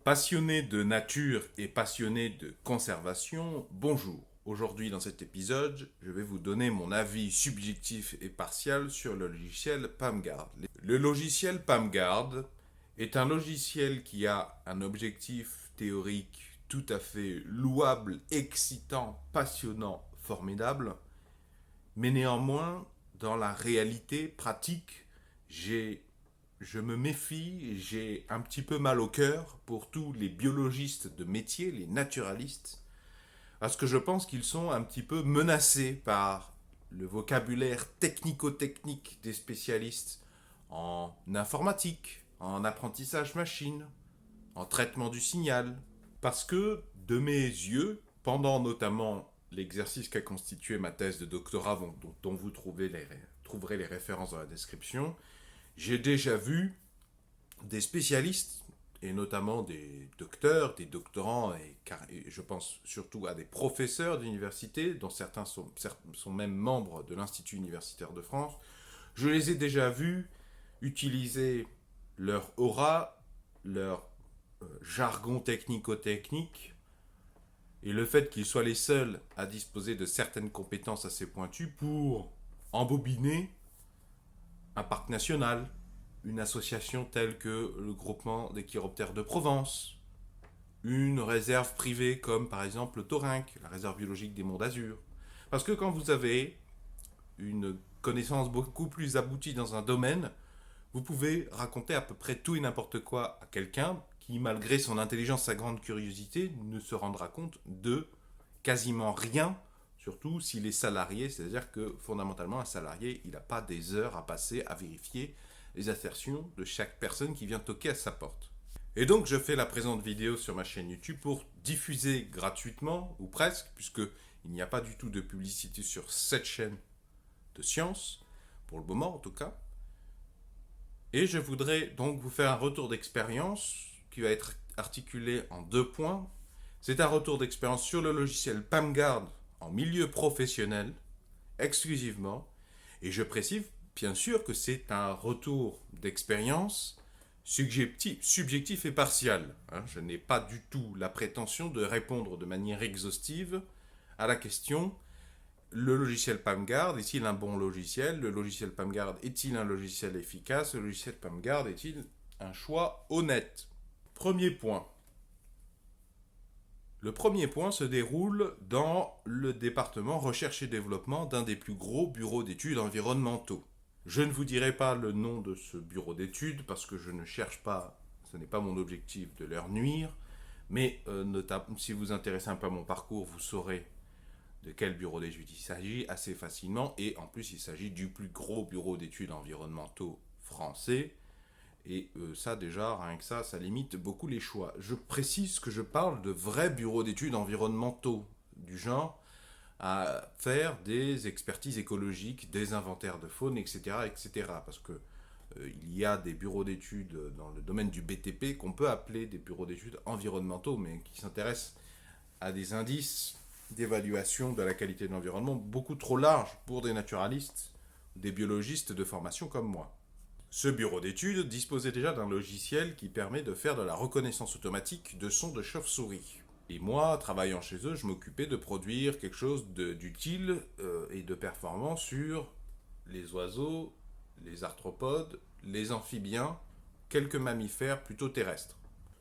Passionné de nature et passionné de conservation, bonjour. Aujourd'hui dans cet épisode, je vais vous donner mon avis subjectif et partial sur le logiciel PalmGuard. Le logiciel PalmGuard est un logiciel qui a un objectif théorique tout à fait louable, excitant, passionnant, formidable, mais néanmoins, dans la réalité pratique, je me méfie, j'ai un petit peu mal au cœur pour tous les biologistes de métier, les naturalistes, parce que je pense qu'ils sont un petit peu menacés par le vocabulaire technico-technique des spécialistes en informatique, en apprentissage machine, en traitement du signal. Parce que, de mes yeux, pendant notamment l'exercice qu'a constitué ma thèse de doctorat, dont vous trouverez les références dans la description, j'ai déjà vu des spécialistes, et notamment des docteurs, des doctorants, et je pense surtout à des professeurs d'université, dont certains sont même membres de l'Institut universitaire de France, je les ai déjà vus utiliser leur aura, leur jargon technico-technique, et le fait qu'ils soient les seuls à disposer de certaines compétences assez pointues pour embobiner un parc national, une association telle que le groupement des chiroptères de Provence, une réserve privée comme par exemple le Taurinque, la réserve biologique des Monts d'Azur. Parce que quand vous avez une connaissance beaucoup plus aboutie dans un domaine, vous pouvez raconter à peu près tout et n'importe quoi à quelqu'un qui, malgré son intelligence, sa grande curiosité, ne se rendra compte de quasiment rien, surtout s'il est salarié, c'est-à-dire que fondamentalement un salarié, il n'a pas des heures à passer à vérifier les assertions de chaque personne qui vient toquer à sa porte. Et donc je fais la présente vidéo sur ma chaîne YouTube pour diffuser gratuitement, ou presque, puisque il n'y a pas du tout de publicité sur cette chaîne de science, pour le moment en tout cas. Et je voudrais donc vous faire un retour d'expérience qui va être articulé en 2 points. C'est un retour d'expérience sur le logiciel PalmGuard en milieu professionnel, exclusivement. Et je précise bien sûr que c'est un retour d'expérience subjectif et partial. Je n'ai pas du tout la prétention de répondre de manière exhaustive à la question: le logiciel PalmGuard est-il un bon logiciel? Le logiciel PalmGuard est-il un logiciel efficace? Le logiciel PalmGuard est-il un choix honnête? Premier point. Le premier point se déroule dans le département recherche et développement d'un des plus gros bureaux d'études environnementaux. Je ne vous dirai pas le nom de ce bureau d'études parce que je ne cherche pas, ce n'est pas mon objectif de leur nuire, mais si vous vous intéressez un peu à mon parcours, vous saurez de quel bureau d'études il s'agit assez facilement, et en plus il s'agit du plus gros bureau d'études environnementaux français, et ça déjà, rien que ça limite beaucoup les choix. Je précise que je parle de vrais bureaux d'études environnementaux, du genre à faire des expertises écologiques, des inventaires de faune, etc. etc. Parce que il y a des bureaux d'études dans le domaine du BTP qu'on peut appeler des bureaux d'études environnementaux, mais qui s'intéressent à des indices d'évaluation de la qualité de l'environnement beaucoup trop larges pour des naturalistes, des biologistes de formation comme moi. Ce bureau d'études disposait déjà d'un logiciel qui permet de faire de la reconnaissance automatique de sons de chauve-souris. Et moi, travaillant chez eux, je m'occupais de produire quelque chose d'utile et de performant sur les oiseaux, les arthropodes, les amphibiens, quelques mammifères plutôt terrestres.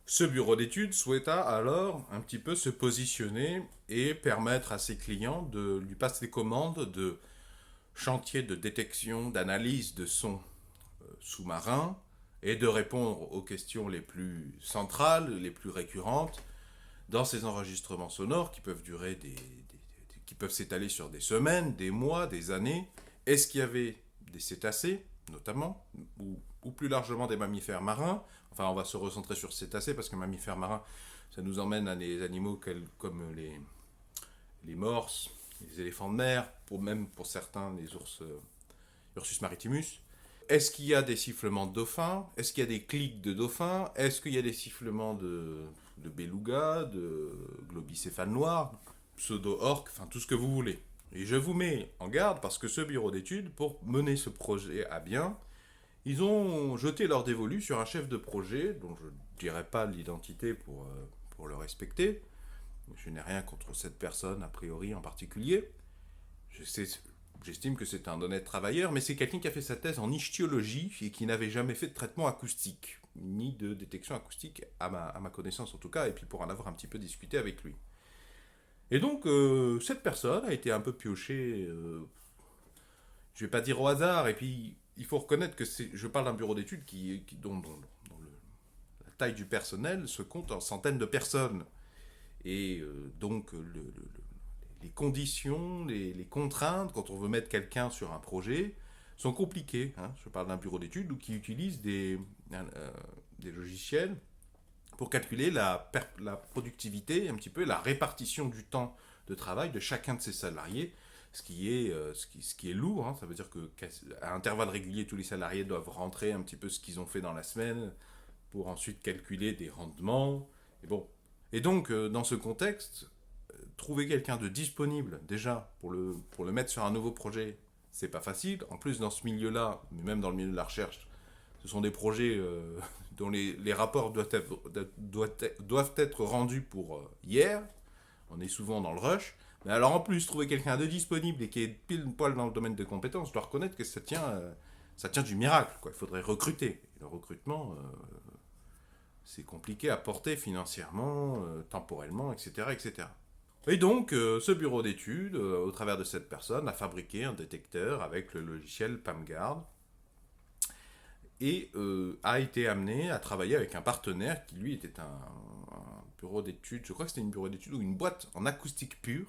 Ce bureau d'études souhaita alors un petit peu se positionner et permettre à ses clients de lui passer des commandes de chantiers de détection, d'analyse de sons sous-marins et de répondre aux questions les plus centrales, les plus récurrentes dans ces enregistrements sonores qui peuvent qui peuvent s'étaler sur des semaines, des mois, des années. Est-ce qu'il y avait des cétacés, notamment, ou plus largement des mammifères marins? Enfin, on va se recentrer sur cétacés parce que mammifères marins, ça nous emmène à des animaux comme les morses, les éléphants de mer, même pour certains les ours, Ursus maritimus. Est-ce qu'il y a des sifflements de dauphins? Est-ce qu'il y a des clics de dauphins? Est-ce qu'il y a des sifflements de beluga, de globicéphale noir, pseudo-orque, enfin tout ce que vous voulez? Et je vous mets en garde parce que ce bureau d'études, pour mener ce projet à bien, Ils ont jeté leur dévolu sur un chef de projet, dont je ne dirai pas l'identité pour le respecter. Je n'ai rien contre cette personne, a priori, en particulier. J'estime que c'est un honnête travailleur, mais c'est quelqu'un qui a fait sa thèse en ichthyologie et qui n'avait jamais fait de traitement acoustique, ni de détection acoustique, à ma connaissance en tout cas, et puis pour en avoir un petit peu discuté avec lui. Et donc, cette personne a été un peu piochée, je vais pas dire au hasard, et puis il faut reconnaître que je parle d'un bureau d'études dont la taille du personnel se compte en centaines de personnes. Et donc, les conditions, les contraintes, quand on veut mettre quelqu'un sur un projet, sont compliquées. Hein. Je parle d'un bureau d'études qui utilise des logiciels pour calculer la productivité, un petit peu la répartition du temps de travail de chacun de ses salariés, ce qui est lourd. Hein. Ça veut dire qu'à intervalles réguliers, tous les salariés doivent rentrer un petit peu ce qu'ils ont fait dans la semaine pour ensuite calculer des rendements. Et bon. Et donc, dans ce contexte, trouver quelqu'un de disponible, déjà, pour le mettre sur un nouveau projet, c'est pas facile. En plus, dans ce milieu-là, mais même dans le milieu de la recherche, ce sont des projets dont les rapports doivent être rendus pour hier. On est souvent dans le rush. Mais alors en plus, trouver quelqu'un de disponible et qui est pile poil dans le domaine de compétences, je dois reconnaître que ça tient du miracle, quoi. Il faudrait recruter. Et le recrutement, c'est compliqué à porter financièrement, temporellement, etc., etc. Et donc, ce bureau d'études, au travers de cette personne, a fabriqué un détecteur avec le logiciel PAMGuard et a été amené à travailler avec un partenaire qui, lui, était un bureau d'études, je crois que c'était une bureau d'études ou une boîte en acoustique pure.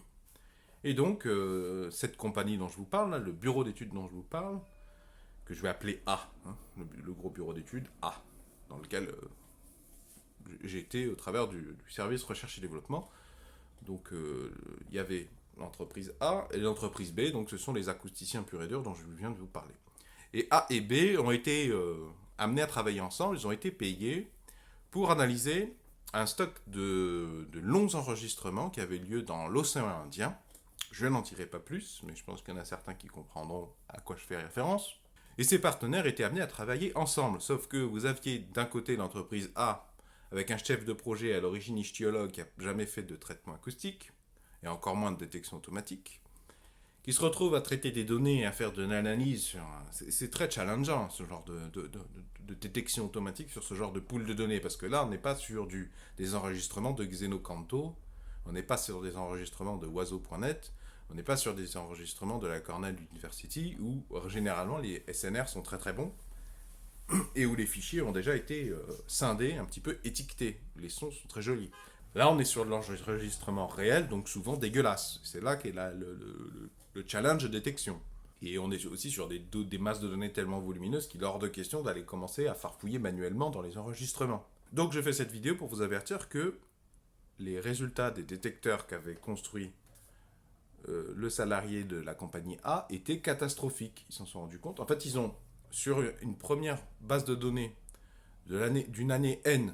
Et donc, cette compagnie dont je vous parle, là, le bureau d'études dont je vous parle, que je vais appeler A, hein, le gros bureau d'études A, dans lequel j'ai été au travers du service recherche et développement. Donc, il y avait l'entreprise A et l'entreprise B, donc ce sont les acousticiens purs et durs dont je viens de vous parler. Et A et B ont été amenés à travailler ensemble, ils ont été payés pour analyser un stock de longs enregistrements qui avaient lieu dans l'océan Indien. Je n'en dirai pas plus, mais je pense qu'il y en a certains qui comprendront à quoi je fais référence. Et ces partenaires étaient amenés à travailler ensemble, sauf que vous aviez d'un côté l'entreprise A, avec un chef de projet à l'origine ichthyologue qui n'a jamais fait de traitement acoustique, et encore moins de détection automatique, qui se retrouve à traiter des données et à faire de l'analyse. C'est très challengeant, ce genre de détection automatique sur ce genre de pool de données, parce que là, on n'est pas sur des enregistrements de Xenocanto, on n'est pas sur des enregistrements de Oiseau.net, on n'est pas sur des enregistrements de la Cornell University, où généralement les SNR sont très très bons, et où les fichiers ont déjà été scindés, un petit peu étiquetés. Les sons sont très jolis. Là, on est sur de l'enregistrement réel, donc souvent dégueulasse. C'est là qu'est le challenge de détection. Et on est aussi sur des masses de données tellement volumineuses qu'il est hors de question d'aller commencer à farfouiller manuellement dans les enregistrements. Donc je fais cette vidéo pour vous avertir que les résultats des détecteurs qu'avait construit le salarié de la compagnie A étaient catastrophiques. Ils s'en sont rendus compte. En fait, ils ont, sur une première base de données d'une année N,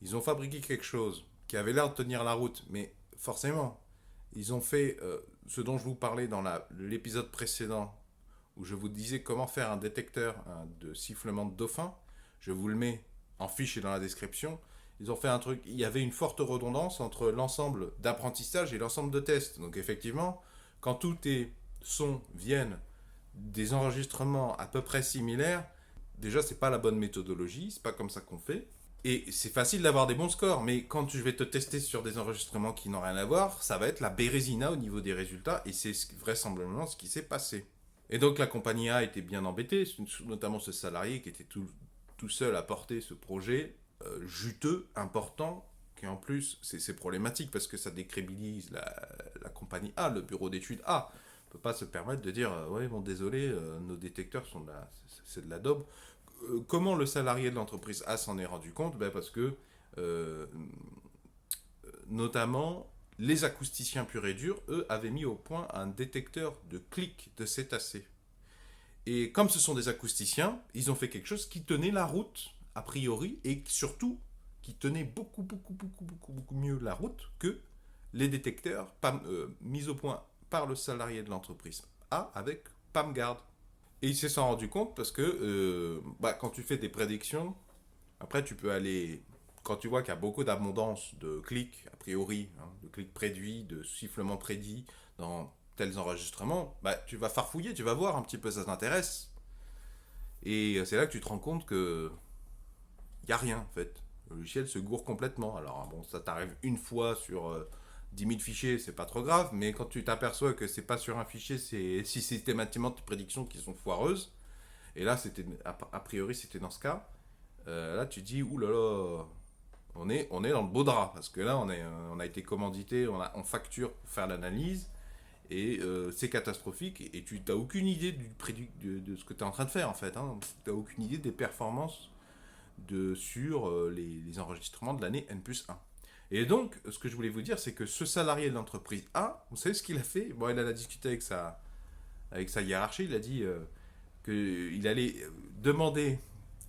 ils ont fabriqué quelque chose qui avait l'air de tenir la route, mais forcément, ils ont fait ce dont je vous parlais dans l'épisode précédent, où je vous disais comment faire un détecteur de sifflement de dauphin. Je vous le mets en fiche et dans la description. Ils ont fait un truc, il y avait une forte redondance entre l'ensemble d'apprentissage et l'ensemble de tests. Donc effectivement, quand tous tes sons viennent des enregistrements à peu près similaires, déjà c'est pas la bonne méthodologie, c'est pas comme ça qu'on fait. Et c'est facile d'avoir des bons scores, mais quand je vais te tester sur des enregistrements qui n'ont rien à voir, ça va être la bérésina au niveau des résultats, et c'est vraisemblablement ce qui s'est passé. Et donc la compagnie A était bien embêtée, notamment ce salarié qui était tout seul à porter ce projet juteux, important, qui en plus, c'est problématique parce que ça décrédibilise la compagnie A, le bureau d'études A. On ne peut pas se permettre de dire ouais, bon, désolé, nos détecteurs sont c'est de la daube. Comment le salarié de l'entreprise A s'en est rendu compte? Parce que, notamment, les acousticiens purs et durs, eux, avaient mis au point un détecteur de clics de cétacés. Et comme ce sont des acousticiens, ils ont fait quelque chose qui tenait la route, a priori, et surtout, qui tenait beaucoup mieux la route que les détecteurs mis au point par le salarié de l'entreprise A avec PAMGuard. Et il s'est rendu compte parce que quand tu fais des prédictions, après tu peux aller, quand tu vois qu'il y a beaucoup d'abondance de clics, a priori, hein, de clics prédits, de sifflements prédits dans tels enregistrements, tu vas farfouiller, tu vas voir un petit peu, ça t'intéresse. Et c'est là que tu te rends compte que il n'y a rien en fait. Le logiciel se gourre complètement. Alors bon, ça t'arrive une fois sur 10 000 fichiers, c'est pas trop grave, mais quand tu t'aperçois que c'est pas sur un fichier, c'est si systématiquement tes prédictions qui sont foireuses, et là c'était a priori c'était dans ce cas, là tu te dis oulala, on est dans le beau drap, parce que là on a été commandité, on facture pour faire l'analyse, et c'est catastrophique, et tu n'as aucune idée de ce que tu es en train de faire en fait, hein. Tu n'as aucune idée des performances sur les enregistrements de l'année N+1. Et donc, ce que je voulais vous dire, c'est que ce salarié de l'entreprise A, vous savez ce qu'il a fait? Bon, il en a discuté avec sa hiérarchie, il a dit qu'il allait demander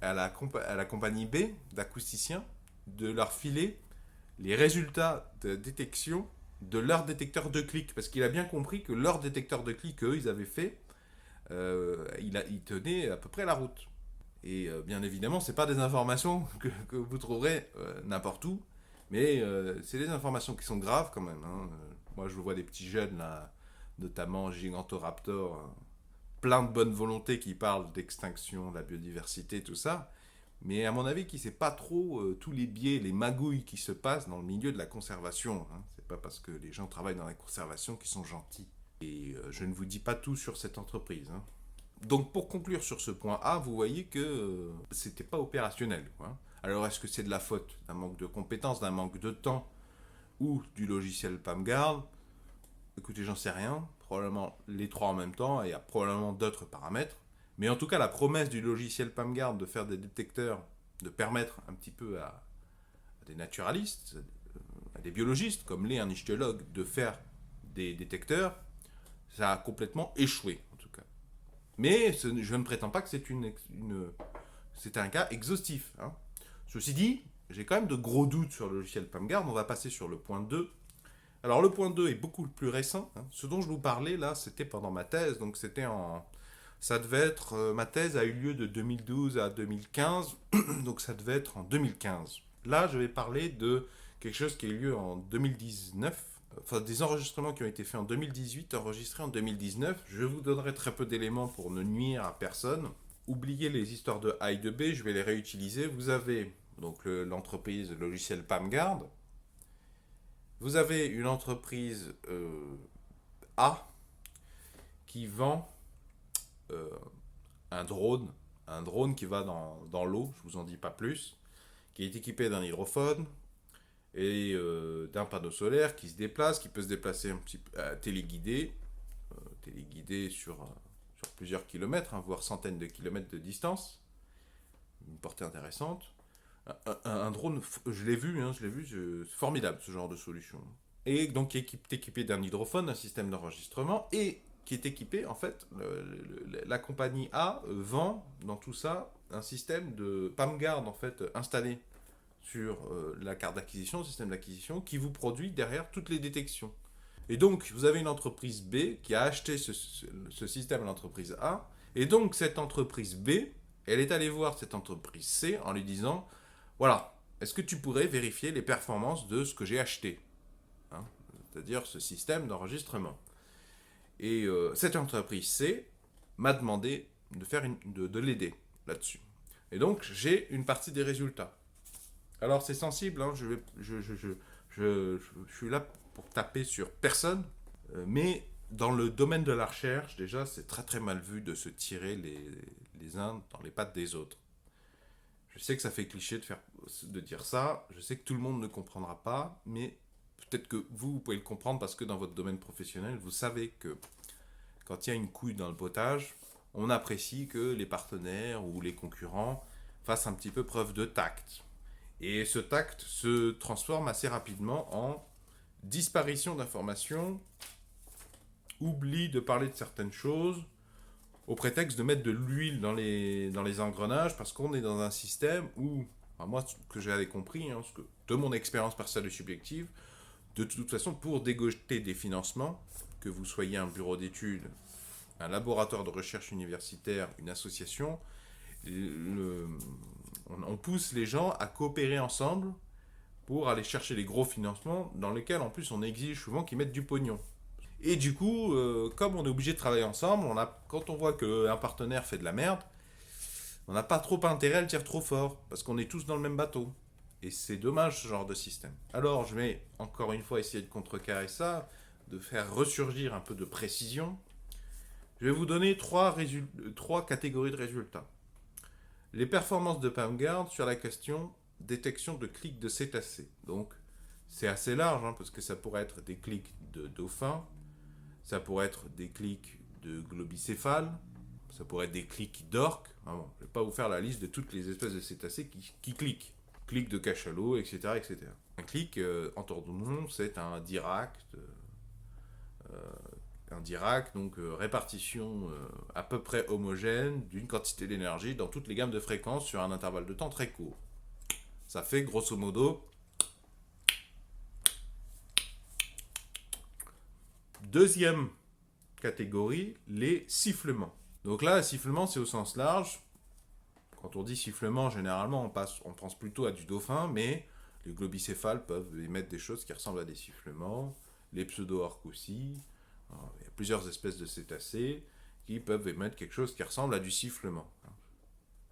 à la compagnie B d'acousticiens de leur filer les résultats de détection de leur détecteur de clics, parce qu'il a bien compris que leur détecteur de clics qu'eux, ils avaient fait, il tenait à peu près la route. Et bien évidemment, ce n'est pas des informations que vous trouverez n'importe où, mais c'est des informations qui sont graves quand même, hein. Moi, je vois des petits jeunes, là, notamment Gigantoraptor, hein, plein de bonne volonté qui parlent d'extinction, de la biodiversité, tout ça, mais à mon avis, qui ne sait pas trop tous les biais, les magouilles qui se passent dans le milieu de la conservation, hein. C'est pas parce que les gens travaillent dans la conservation qu'ils sont gentils. Et je ne vous dis pas tout sur cette entreprise, hein. Donc pour conclure sur ce point A, vous voyez que c'était pas opérationnel, quoi. Alors est-ce que c'est de la faute d'un manque de compétences, d'un manque de temps ou du logiciel PAMGuard? Écoutez, j'en sais rien. Probablement les trois en même temps, et il y a probablement d'autres paramètres. Mais en tout cas, la promesse du logiciel PAMGuard de faire des détecteurs, de permettre un petit peu à des naturalistes, à des biologistes, comme l'est un ichthyologue, de faire des détecteurs, ça a complètement échoué. Mais je ne prétends pas que c'est un cas exhaustif, hein. Ceci dit, j'ai quand même de gros doutes sur le logiciel PAMGuard. On va passer sur le point 2. Alors le point 2 est beaucoup plus récent, hein. Ce dont je vous parlais là, c'était pendant ma thèse. Donc ça devait être... ma thèse a eu lieu de 2012 à 2015. Donc ça devait être en 2015. Là, je vais parler de quelque chose qui a eu lieu en 2019. Enfin, des enregistrements qui ont été faits en 2018, enregistrés en 2019. Je vous donnerai très peu d'éléments pour ne nuire à personne. Oubliez les histoires de A et de B, je vais les réutiliser. Vous avez donc l'entreprise logiciel PAMGuard. Vous avez une entreprise A qui vend un drone qui va dans l'eau, je vous en dis pas plus, qui est équipé d'un hydrophone, et d'un panneau solaire qui se déplace, qui peut se déplacer un petit peu téléguidé sur plusieurs kilomètres, hein, voire centaines de kilomètres de distance, une portée intéressante. Un drone, je l'ai vu, c'est formidable ce genre de solution. Et donc qui est équipé d'un hydrophone, d'un système d'enregistrement, et qui est équipé, en fait, la compagnie A vend dans tout ça un système de PAMGuard, en fait, installé sur la carte d'acquisition, le système d'acquisition, qui vous produit derrière toutes les détections. Et donc, vous avez une entreprise B qui a acheté ce système à l'entreprise A, et donc cette entreprise B, elle est allée voir cette entreprise C en lui disant, voilà, est-ce que tu pourrais vérifier les performances de ce que j'ai acheté, hein, c'est-à-dire ce système d'enregistrement. Et cette entreprise C m'a demandé de l'aider là-dessus. Et donc, j'ai une partie des résultats. Alors c'est sensible, hein, je suis là pour taper sur personne, mais dans le domaine de la recherche, déjà, c'est très très mal vu de se tirer les uns dans les pattes des autres. Je sais que ça fait cliché de dire ça, je sais que tout le monde ne comprendra pas, mais peut-être que vous pouvez le comprendre parce que dans votre domaine professionnel, vous savez que quand il y a une couille dans le potage, on apprécie que les partenaires ou les concurrents fassent un petit peu preuve de tact. Et ce tact se transforme assez rapidement en disparition d'informations, oubli de parler de certaines choses, au prétexte de mettre de l'huile dans les engrenages, parce qu'on est dans un système où, enfin moi, ce que j'avais compris, hein, de mon expérience personnelle et subjective, de toute façon, pour dégoter des financements, que vous soyez un bureau d'études un laboratoire de recherche universitaire, une association, on pousse les gens à coopérer ensemble pour aller chercher les gros financements dans lesquels en plus on exige souvent qu'ils mettent du pognon. Et du coup, comme on est obligé de travailler ensemble, quand on voit qu'un partenaire fait de la merde, on n'a pas trop intérêt à le tirer trop fort, parce qu'on est tous dans le même bateau. Et c'est dommage ce genre de système. Alors je vais encore une fois essayer de contrecarrer ça, de faire ressurgir un peu de précision. Je vais vous donner trois catégories de résultats. Les performances de PAMGuard sur la question détection de clics de cétacés. Donc c'est assez large, parce que ça pourrait être des clics de dauphins, ça pourrait être des clics de globicéphales, ça pourrait être des clics d'orques. Je ne vais pas vous faire la liste de toutes les espèces de cétacés qui cliquent. Clics de cachalot, etc., etc. Un clic, en ton nom, c'est un Dirac. Donc répartition à peu près homogène d'une quantité d'énergie dans toutes les gammes de fréquences sur un intervalle de temps très court. Ça fait grosso modo. Deuxième catégorie, les sifflements. Donc là, sifflement, c'est au sens large. Quand on dit sifflement, généralement, on pense plutôt à du dauphin, mais les globicéphales peuvent émettre des choses qui ressemblent à des sifflements, les pseudo-orques aussi. Alors, il y a plusieurs espèces de cétacés qui peuvent émettre quelque chose qui ressemble à du sifflement.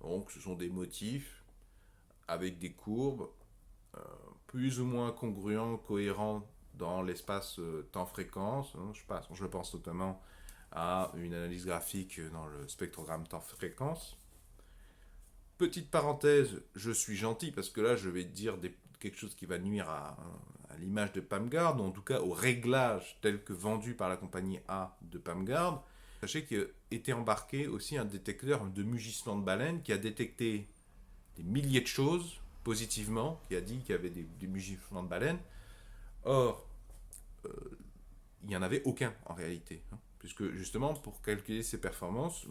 Donc, ce sont des motifs avec des courbes plus ou moins congruents, cohérents dans l'espace temps-fréquence. Je pense notamment à une analyse graphique dans le spectrogramme temps-fréquence. Petite parenthèse, je suis gentil parce que là je vais dire quelque chose qui va nuire à l'image de PAMGuard, ou en tout cas au réglage tel que vendu par la compagnie A de PAMGuard. Sachez qu'il était embarqué aussi un détecteur de mugissement de baleines qui a détecté des milliers de choses positivement, qui a dit qu'il y avait des mugissements de baleines. Or, il n'y en avait aucun en réalité, puisque justement pour calculer ces performances,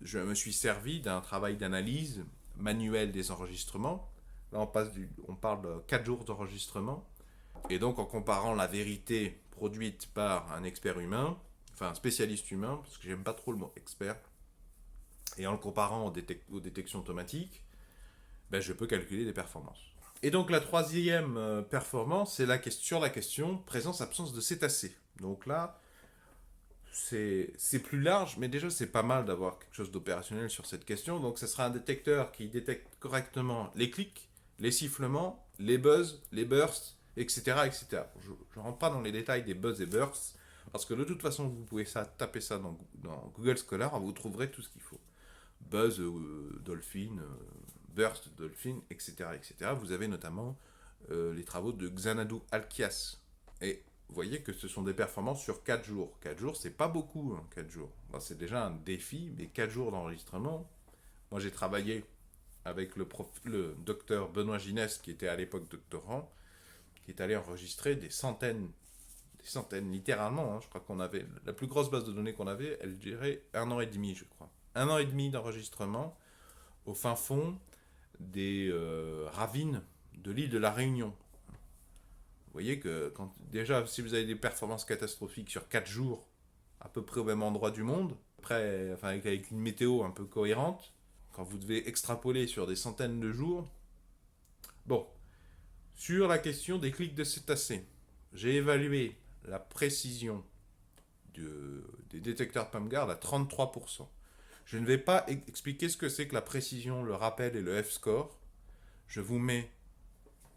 je me suis servi d'un travail d'analyse manuel des enregistrements. Là, on parle de 4 jours d'enregistrement. Et donc, en comparant la vérité produite par un expert humain, enfin un spécialiste humain, parce que j'aime pas trop le mot expert, et en le comparant aux détections automatiques, je peux calculer des performances. Et donc, la troisième performance, c'est sur la question présence-absence de cétacés. Donc là, c'est plus large, mais déjà c'est pas mal d'avoir quelque chose d'opérationnel sur cette question. Donc ce sera un détecteur qui détecte correctement les clics, les sifflements, les buzz, les bursts, etc. etc. Je ne rentre pas dans les détails des buzz et bursts, parce que de toute façon vous pouvez taper ça dans Google Scholar, vous trouverez tout ce qu'il faut. Buzz, dolphin, burst, dolphin, etc., etc. Vous avez notamment les travaux de Xanadu Alkias. Et vous voyez que ce sont des performances sur 4 jours. 4 jours, c'est pas beaucoup, 4 jours. C'est déjà un défi, mais 4 jours d'enregistrement. Moi, j'ai travaillé avec le docteur Benoît Ginès, qui était à l'époque doctorant, qui est allé enregistrer des centaines, littéralement. Je crois qu'on avait, la plus grosse base de données qu'on avait, elle durait 1 an et demi, je crois. 1 an et demi d'enregistrement au fin fond des ravines de l'île de la Réunion. Vous voyez que déjà, si vous avez des performances catastrophiques sur 4 jours, à peu près au même endroit du monde, avec une météo un peu cohérente, quand vous devez extrapoler sur des centaines de jours. Bon, sur la question des clics de cétacés, j'ai évalué la précision des détecteurs PAMGuard à 33%. Je ne vais pas expliquer ce que c'est que la précision, le rappel et le F-score. Je vous mets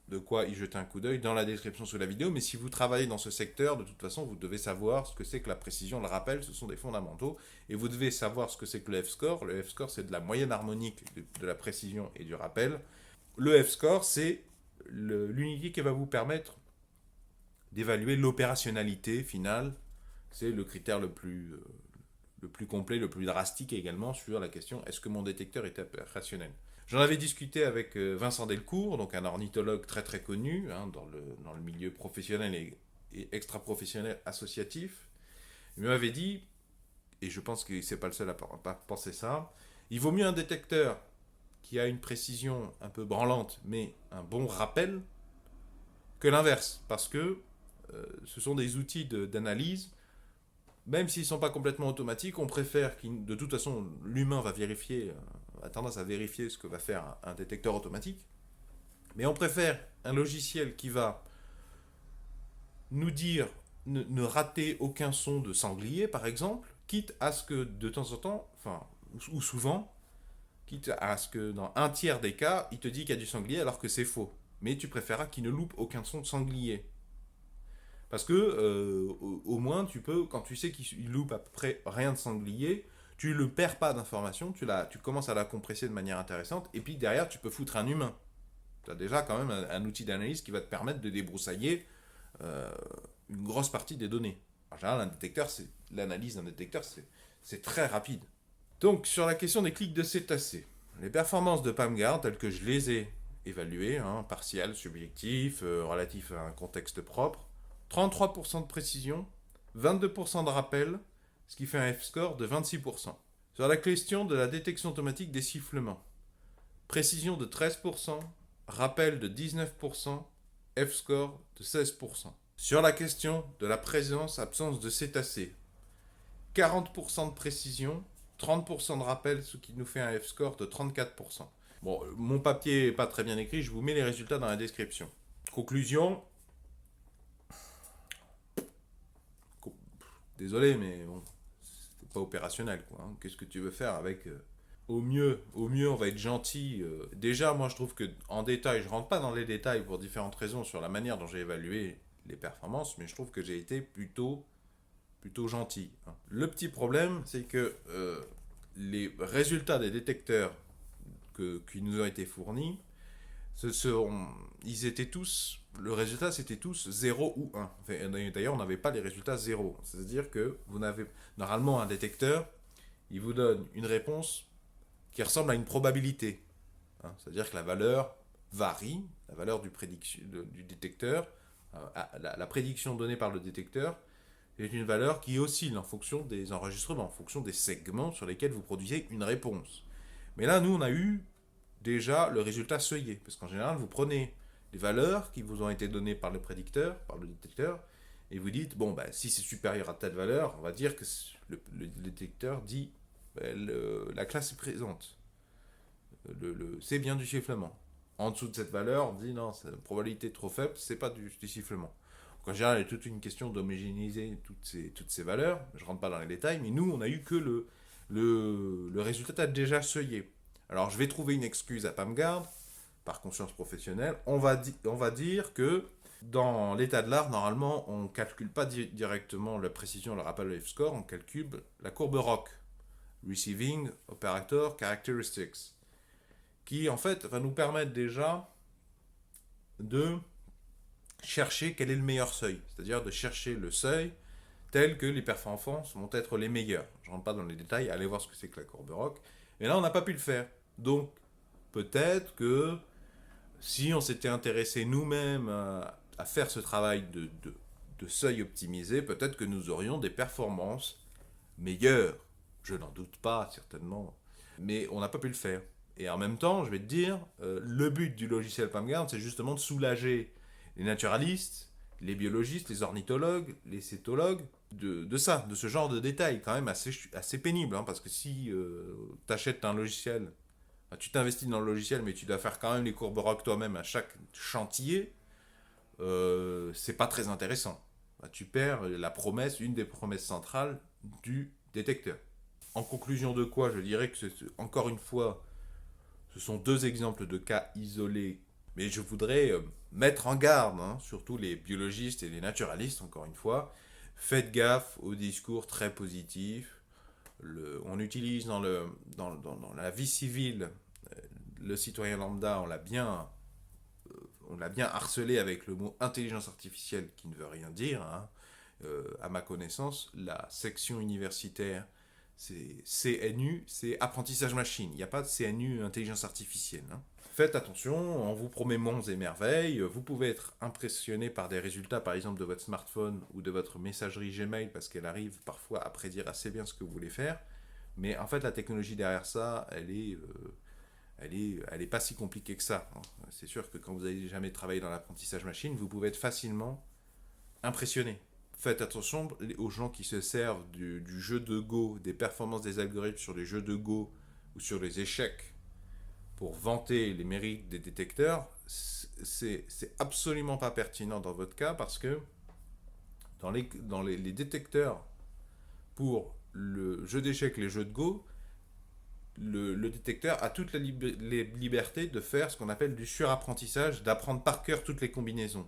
de quoi y jeter un coup d'œil dans la description sous la vidéo, mais si vous travaillez dans ce secteur, de toute façon, vous devez savoir ce que c'est que la précision, le rappel, ce sont des fondamentaux, et vous devez savoir ce que c'est que le F-score. Le F-score, c'est de la moyenne harmonique de la précision et du rappel. Le F-score, c'est l'unité qui va vous permettre d'évaluer l'opérationnalité finale. C'est le critère le plus complet, le plus drastique également sur la question est-ce que mon détecteur est opérationnel. J'en avais discuté avec Vincent Delcourt, donc un ornithologue très très connu dans le milieu professionnel et extra-professionnel associatif. Il m'avait dit, et je pense que c'est pas le seul à penser ça, il vaut mieux un détecteur qui a une précision un peu branlante, mais un bon rappel, que l'inverse, parce que ce sont des outils d'analyse même s'ils ne sont pas complètement automatiques, on préfère de toute façon, l'humain va vérifier, a tendance à vérifier ce que va faire un détecteur automatique, mais on préfère un logiciel qui va nous dire ne rater aucun son de sanglier, par exemple, quitte à ce que de temps en temps, enfin, ou souvent, quitte à ce que dans un tiers des cas, il te dit qu'il y a du sanglier alors que c'est faux. Mais tu préféreras qu'il ne loupe aucun son de sanglier. Parce que au moins tu peux, quand tu sais qu'il loupe à peu près rien de sanglier, tu ne perds pas d'informations, tu commences à la compresser de manière intéressante, et puis derrière tu peux foutre un humain. Tu as déjà quand même un outil d'analyse qui va te permettre de débroussailler euh, une grosse partie des données. En général, l'analyse d'un détecteur, c'est très rapide. Donc, sur la question des clics de cétacés, les performances de PAMGuard, telles que je les ai évaluées, partielles, subjectifs, relatifs à un contexte propre, 33% de précision, 22% de rappel, ce qui fait un F-score de 26%. Sur la question de la détection automatique des sifflements, précision de 13%, rappel de 19%, F-score de 16%. Sur la question de la présence-absence de cétacés, 40% de précision, 30% de rappel, ce qui nous fait un F-score de 34%. Bon, mon papier n'est pas très bien écrit, je vous mets les résultats dans la description. Conclusion. Désolé, mais bon, c'est pas opérationnel, quoi. Qu'est-ce que tu veux faire avec au mieux, on va être gentil. Déjà, moi, je trouve que en détail, je rentre pas dans les détails pour différentes raisons sur la manière dont j'ai évalué les performances, mais je trouve que j'ai été plutôt gentil. Le petit problème, c'est que les résultats des détecteurs qui nous ont été fournis, ils étaient tous, le résultat c'était tous 0 ou 1. Enfin, d'ailleurs, on n'avait pas les résultats 0. C'est-à-dire que normalement un détecteur, il vous donne une réponse qui ressemble à une probabilité. C'est-à-dire que la valeur varie, la valeur du détecteur, la prédiction donnée par le détecteur est une valeur qui oscille en fonction des enregistrements, en fonction des segments sur lesquels vous produisez une réponse. Mais là, nous, on a eu déjà le résultat seuillé, parce qu'en général, vous prenez les valeurs qui vous ont été données par le prédicteur, par le détecteur, et vous dites, bon, ben, si c'est supérieur à telle valeur, on va dire que le détecteur dit, la classe est présente. C'est bien du sifflement. En dessous de cette valeur, on dit, non, c'est une probabilité trop faible, c'est pas du sifflement. En général, il y a toute une question d'homogénéiser toutes ces valeurs. Je ne rentre pas dans les détails, mais nous, on a eu que le résultat déjà seuillé. Alors, je vais trouver une excuse à PAMGuard, par conscience professionnelle. On va dire que dans l'état de l'art, normalement, on ne calcule pas directement la précision, le rappel de F-score, on calcule la courbe ROC, Receiving Operator Characteristics, qui en fait va nous permettre déjà de chercher quel est le meilleur seuil, c'est-à-dire de chercher le seuil tel que les performances vont être les meilleures. Je ne rentre pas dans les détails, allez voir ce que c'est que la courbe ROC. Mais là, on n'a pas pu le faire. Donc, peut-être que si on s'était intéressé nous-mêmes à faire ce travail de seuil optimisé, peut-être que nous aurions des performances meilleures. Je n'en doute pas, certainement. Mais on n'a pas pu le faire. Et en même temps, je vais te dire, le but du logiciel PAMGuard, c'est justement de soulager les naturalistes, les biologistes, les ornithologues, les cétologues, de ce genre de détails quand même assez pénible, parce que si tu achètes un logiciel, tu t'investis dans le logiciel, mais tu dois faire quand même les courbes ROC toi-même à chaque chantier, c'est pas très intéressant. Tu perds une des promesses centrales du détecteur. En conclusion de quoi, je dirais que encore une fois, ce sont deux exemples de cas isolés, mais je voudrais mettre en garde, surtout les biologistes et les naturalistes, encore une fois, faites gaffe aux discours très positifs. On utilise dans la vie civile, le citoyen lambda, on l'a bien harcelé avec le mot intelligence artificielle qui ne veut rien dire. À ma connaissance, la section universitaire, c'est CNU, c'est apprentissage machine. Il n'y a pas de CNU intelligence artificielle. Faites attention, on vous promet monts et merveilles. Vous pouvez être impressionné par des résultats, par exemple, de votre smartphone ou de votre messagerie Gmail, parce qu'elle arrive parfois à prédire assez bien ce que vous voulez faire. Mais en fait, la technologie derrière ça, elle est pas si compliquée que ça. C'est sûr que quand vous n'avez jamais travaillé dans l'apprentissage machine, vous pouvez être facilement impressionné. faites attention aux gens qui se servent du jeu de Go, des performances des algorithmes sur les jeux de Go ou sur les échecs pour vanter les mérites des détecteurs. C'est absolument pas pertinent dans votre cas parce que dans les détecteurs pour le jeu d'échecs, les jeux de Go, le détecteur a toute les libertés de faire ce qu'on appelle du surapprentissage, d'apprendre par cœur toutes les combinaisons.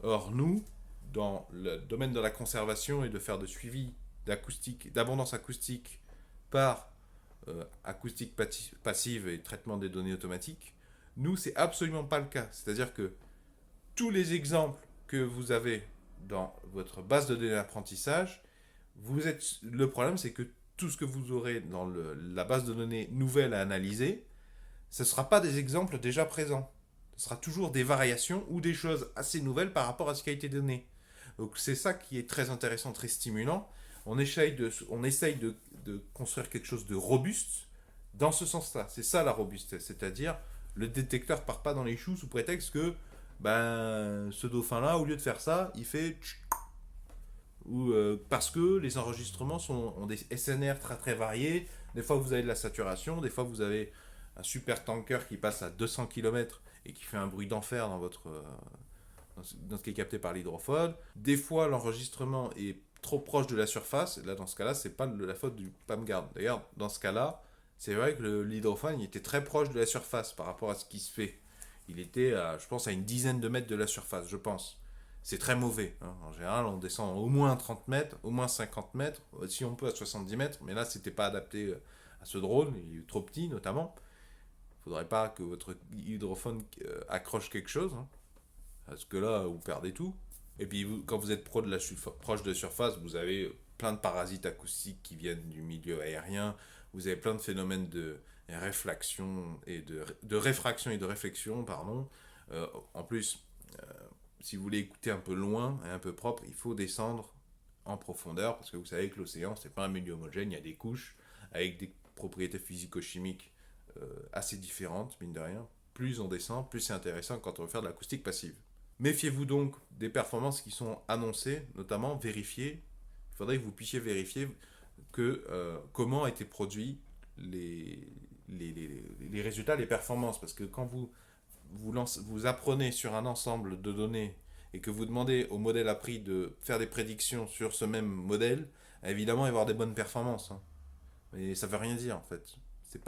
Or, nous, dans le domaine de la conservation et de faire de suivi d'acoustique, d'abondance acoustique par acoustique passive et traitement des données automatiques, nous, c'est absolument pas le cas. C'est-à-dire que tous les exemples que vous avez dans votre base de données d'apprentissage, le problème, c'est que tout ce que vous aurez dans la base de données nouvelle à analyser, ce ne sera pas des exemples déjà présents. Ce sera toujours des variations ou des choses assez nouvelles par rapport à ce qui a été donné. Donc c'est ça qui est très intéressant, très stimulant. On essaye de construire quelque chose de robuste dans ce sens-là. C'est ça la robustesse, c'est-à-dire le détecteur ne part pas dans les choux sous prétexte que ce dauphin-là, au lieu de faire ça, il fait... Ou parce que les enregistrements ont des SNR très très variés. Des fois vous avez de la saturation, des fois vous avez un super tanker qui passe à 200 km et qui fait un bruit d'enfer dans ce qui est capté par l'hydrophone. Des fois l'enregistrement est trop proche de la surface. Et là dans ce cas-là, c'est pas de la faute du PAMGuard. D'ailleurs dans ce cas-là, c'est vrai que l'hydrophone était très proche de la surface par rapport à ce qui se fait. Il était, je pense, à une dizaine de mètres de la surface, je pense. C'est très mauvais. Hein. En général, on descend au moins 30 mètres, au moins 50 mètres, si on peut à 70 mètres. Mais là, c'était pas adapté à ce drone, il est trop petit notamment. Il faudrait pas que votre hydrophone accroche quelque chose, hein, parce que là, vous perdez tout. Et puis, quand vous êtes proche de la surface, vous avez plein de parasites acoustiques qui viennent du milieu aérien. Vous avez plein de phénomènes de réfraction et de réfraction et de réflexion, pardon. En plus, si vous voulez écouter un peu loin et un peu propre, il faut descendre en profondeur, parce que vous savez que l'océan, c'est pas un milieu homogène, il y a des couches avec des propriétés physico-chimiques assez différentes, mine de rien. Plus on descend, plus c'est intéressant quand on veut faire de l'acoustique passive. Méfiez-vous donc des performances qui sont annoncées, notamment vérifiez. Il faudrait que vous puissiez vérifier comment a été produit les résultats, les performances, parce que quand vous apprenez sur un ensemble de données et que vous demandez au modèle appris de faire des prédictions sur ce même modèle, évidemment, il va y avoir des bonnes performances. Hein. Mais ça ne veut rien dire, en fait. C'est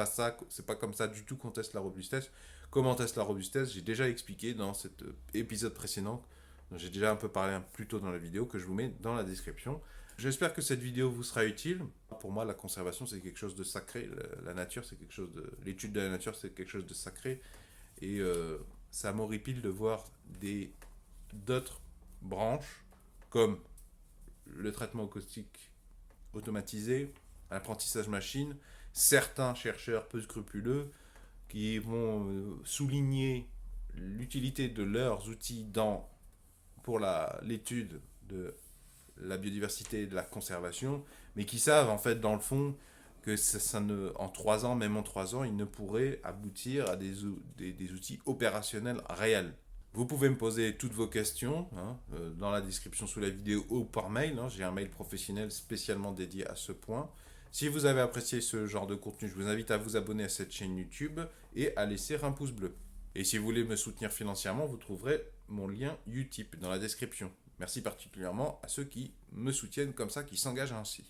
pas comme ça du tout qu'on teste la robustesse. Comment on teste la robustesse, j'ai déjà expliqué dans cet épisode précédent, dont j'ai déjà un peu parlé plus tôt dans la vidéo, que je vous mets dans la description. J'espère que cette vidéo vous sera utile. Pour moi, la conservation, c'est quelque chose de sacré. La nature, c'est quelque chose de... L'étude de la nature, c'est quelque chose de sacré. Et ça m'horripile de voir d'autres branches, comme le traitement acoustique automatisé, l'apprentissage machine, certains chercheurs peu scrupuleux qui vont souligner l'utilité de leurs outils pour l'étude de la biodiversité et de la conservation, mais qui savent en fait dans le fond que en 3 ans, même en 3 ans, ils ne pourraient aboutir à des outils opérationnels réels. Vous pouvez me poser toutes vos questions dans la description sous la vidéo ou par mail. Hein, j'ai un mail professionnel spécialement dédié à ce point. Si vous avez apprécié ce genre de contenu, je vous invite à vous abonner à cette chaîne YouTube et à laisser un pouce bleu. Et si vous voulez me soutenir financièrement, vous trouverez mon lien Utip dans la description. Merci particulièrement à ceux qui me soutiennent comme ça, qui s'engagent ainsi.